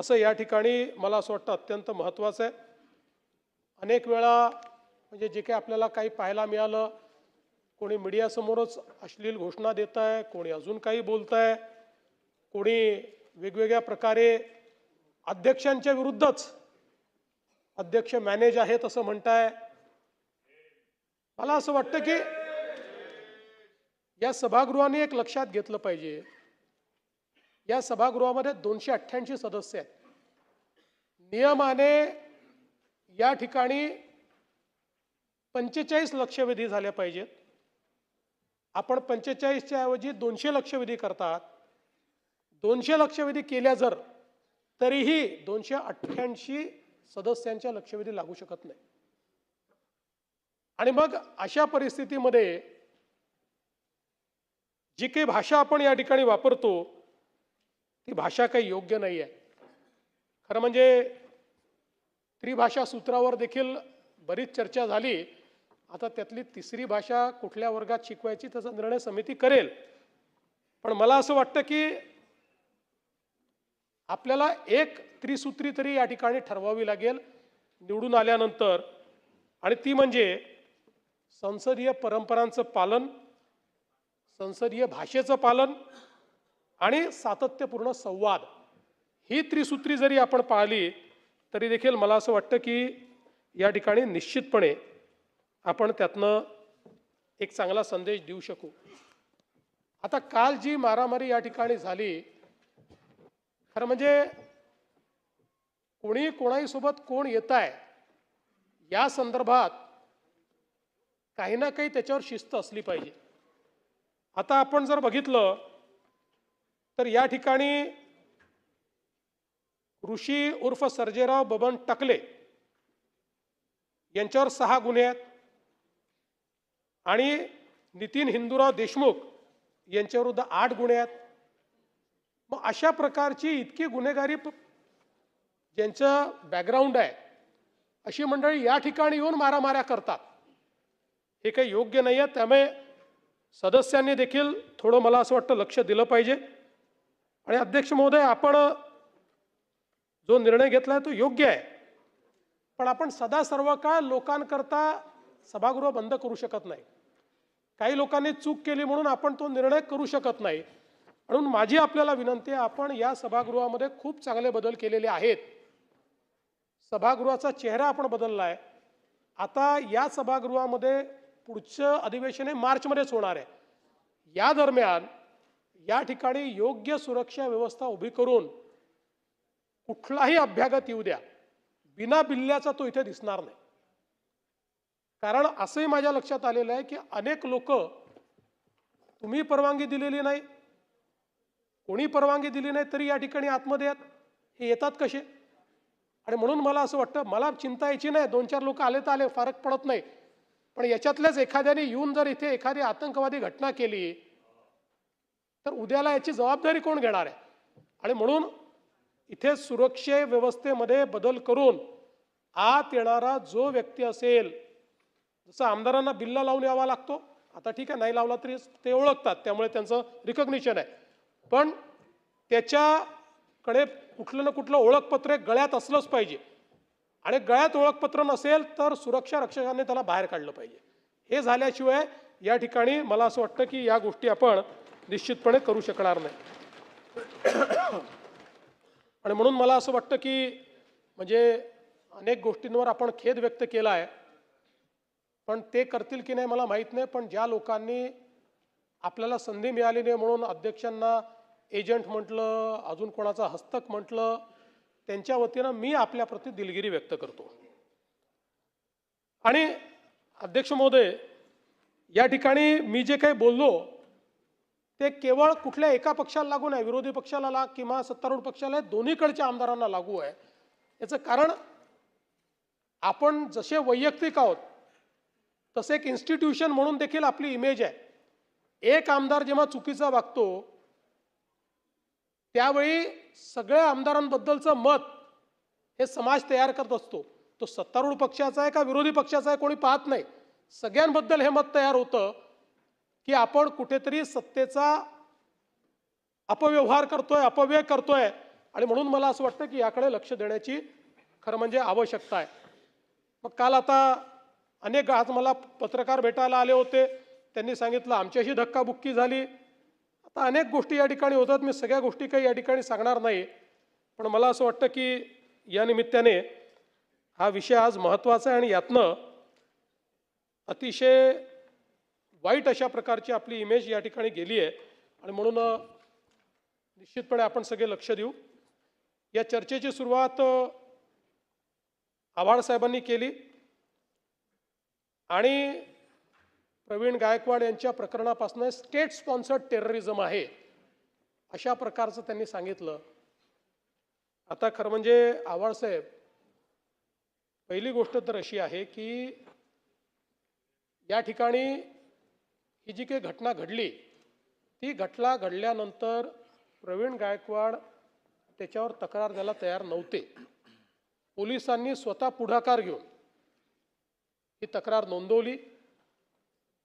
असं या ठिकाणी मला असं वाटतं अत्यंत महत्त्वाचं आहे। अनेक वेळा म्हणजे जे काही आपल्याला काही पाहायला मिळालं, कोणी मीडियासमोरच अश्लील घोषणा देत आहे, कोणी अजून काही बोलत आहे, कोणी वेगवेगळ्या प्रकारे अध्यक्षांच्या विरुद्धच अध्यक्ष मॅनेज आहेत असं म्हणताय। मला असं वाटतं की या सभागृहाने एक लक्षात घेतलं पाहिजे, या सभागृहामध्ये 288 सदस्य आहेत। नियमाने या ठिकाणी 45 लक्षवेधी झाले पाहिजेत। आपण 45 च्या ऐवजी 200 लक्षवेधी करतात। 200 लक्षवेधी केल्या जर तरीही 288 सदस्यांच्या लक्षवेधी लागू शकत नाही। आणि मग अशा परिस्थितीमध्ये जी काही भाषा आपण या ठिकाणी वापरतो ती भाषा काही योग्य नाही आहे। खरं म्हणजे त्रिभाषा सूत्रावर देखील बरीच चर्चा झाली। आता त्यातली तिसरी भाषा कुठल्या वर्गात शिकवायची त्याचा निर्णय समिती करेल। पण मला असं वाटतं की आपल्याला एक त्रिसूत्री तरी या ठिकाणी ठरवावी लागेल निवडून आल्यानंतर, आणि ती म्हणजे संसदीय परंपरांचं पालन, संसदीय भाषेचं पालन आणि सातत्यपूर्ण संवाद। ही त्रिसूत्री जरी आपण पाळली तरी देखील मला असं वाटतं की या ठिकाणी निश्चितपणे आपण त्यातनं एक चांगला संदेश देऊ शकू। आता काल जी मारामारी या ठिकाणी झाली, खरं म्हणजे कोणी कोणाही सोबत कोण येत आहे या संदर्भात काही ना काही त्याच्यावर शिस्त असली पाहिजे। आता आपण जर बघितलं तर या ठिकाणी ऋषी उर्फ सर्जेराव बबन टकले यांच्यावर 6 गुन्हे आहेत आणि नितीन हिंदूराव देशमुख यांच्याविरुद्ध 8 गुन्हे आहेत। मग अशा प्रकारची इतकी गुन्हेगारी ज्यांचं बॅकग्राऊंड आहे अशी मंडळी या ठिकाणी येऊन मारामाऱ्या करतात, हे काही योग्य नाही आहे। त्यामुळे सदस्यांनी देखील थोडं मला असं वाटतं लक्ष दिलं पाहिजे। आणि अध्यक्ष महोदय, आपण जो निर्णय घेतला तो योग्य आहे, पण आपण सदा सर्व काळ लोकांकरता सभागृह बंद करू शकत नाही। काही लोकांनी चूक केली म्हणून आपण तो निर्णय करू शकत नाही। म्हणून माझी आपल्याला विनंती आहे, आपण या सभागृहामध्ये खूप चांगले बदल केलेले आहेत। सभागृहाचा चेहरा आपण बदलला आहे। आता या सभागृहामध्ये पुढचं अधिवेशन हे मार्चमध्येच होणार आहे। या दरम्यान या ठिकाणी योग्य सुरक्षा व्यवस्था उभी करून कुठलाही अभ्यागत येऊ द्या, बिना बिल्ल्याचा तो इथे दिसणार नाही। कारण असंही माझ्या लक्षात आलेलं आहे की अनेक लोक तुम्ही परवानगी दिलेली नाही, कोणी परवानगी दिली नाही तरी या ठिकाणी आतमध्ये आहेत। हे येतात कसे? आणि म्हणून मला असं वाटतं, मला चिंता यायची नाही, 2-4 लोक आले तर आले, फरक पडत नाही। पण याच्यातल्याच एखाद्याने येऊन जर इथे एखादी आतंकवादी घटना केली तर उद्याला याची जबाबदारी कोण घेणार आहे? आणि म्हणून इथे सुरक्षा व्यवस्थेमध्ये बदल करून आत येणारा जो व्यक्ती असेल, जसं आमदारांना बिल्ला लावून यावा लागतो, आता ठीक आहे नाही लावला तरी ते ओळखतात, त्यामुळे त्यांचं रिकॉग्निशन आहे, पण त्याच्याकडे कुठलं ना कुठलं ओळखपत्र गळ्यात असलंच पाहिजे। आणि गळ्यात ओळखपत्र नसेल तर सुरक्षा रक्षकांनी त्याला बाहेर काढलं पाहिजे। हे झाल्याशिवाय या ठिकाणी मला असं वाटतं की या गोष्टी आपण निश्चितपणे करू शकणार नाही। आणि म्हणून मला असं वाटतं की म्हणजे अनेक गोष्टींवर आपण खेद व्यक्त केला आहे, पण ते करतील की नाही मला माहीत नाही। पण ज्या लोकांनी आपल्याला संधी मिळाली नाही म्हणून अध्यक्षांना एजंट म्हटलं, अजून कोणाचा हस्तक म्हटलं, त्यांच्या वतीनं मी आपल्याप्रती दिलगिरी व्यक्त करतो। आणि अध्यक्ष महोदय, या ठिकाणी मी जे काही बोललो ते केवळ कुठल्या एका पक्षाला लागू नाही, विरोधी पक्षाला किंवा सत्तारूढ पक्षाला, दोन्हीकडच्या आमदारांना लागू आहे। याचं कारण आपण जसे वैयक्तिक आहोत तसे एक इन्स्टिट्यूशन म्हणून देखील आपली इमेज आहे। एक आमदार जेव्हा चुकीचा वागतो त्यावेळी सगळ्या आमदारांबद्दलचं मत हे समाज तयार करत असतो। तो सत्तारूढ पक्षाचा आहे का विरोधी पक्षाचा आहे कोणी पाहत नाही, सगळ्यांबद्दल हे मत तयार होतं की आपण कुठेतरी सत्तेचा अपव्यवहार करतोय, अपव्यय करतोय, आणि म्हणून मला असं वाटतं की याकडे लक्ष देण्याची खरं म्हणजे आवश्यकता आहे. मग काल आता अनेक आज मला पत्रकार भेटायला आले होते, त्यांनी सांगितलं आमच्याशी धक्काबुक्की झाली. आता अनेक गोष्टी या ठिकाणी होतात, मी सगळ्या गोष्टी काही या ठिकाणी सांगणार नाही, पण मला असं वाटतं की या निमित्ताने हा विषय आज महत्त्वाचा आहे आणि यातनं अतिशय वाईट अशा प्रकारची आपली इमेज या ठिकाणी गेली आहे आणि म्हणून निश्चितपणे आपण सगळे लक्ष देऊ. या चर्चेची सुरुवात आव्हाड साहेबांनी केली आणि प्रवीण गायकवाड यांच्या प्रकरणापासून स्टेट स्पॉन्सर्ड टेररिझम आहे अशा प्रकारचं त्यांनी सांगितलं. आता खरं म्हणजे आव्हाड साहेब, पहिली गोष्ट तर अशी आहे की या ठिकाणी ही जी काही घटना घडली ती घटना घडल्यानंतर प्रवीण गायकवाड त्याच्यावर तक्रार द्यायला तयार नव्हते. पोलिसांनी स्वतः पुढाकार घेऊन ही तक्रार नोंदवली,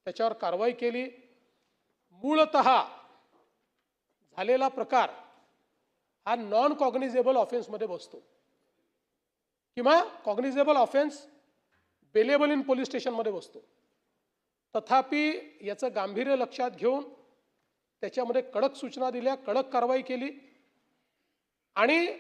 त्याच्यावर कारवाई केली. मूळतः झालेला प्रकार हा नॉन कॉग्निझेबल ऑफेन्समध्ये बसतो किंवा कॉग्निझेबल ऑफेन्स बेलेबल इन पोलीस स्टेशनमध्ये बसतो. तथापि याचं गांभीर्य लक्षात घेऊन त्याच्यामध्ये कडक सूचना दिल्या, कडक कारवाई केली आणि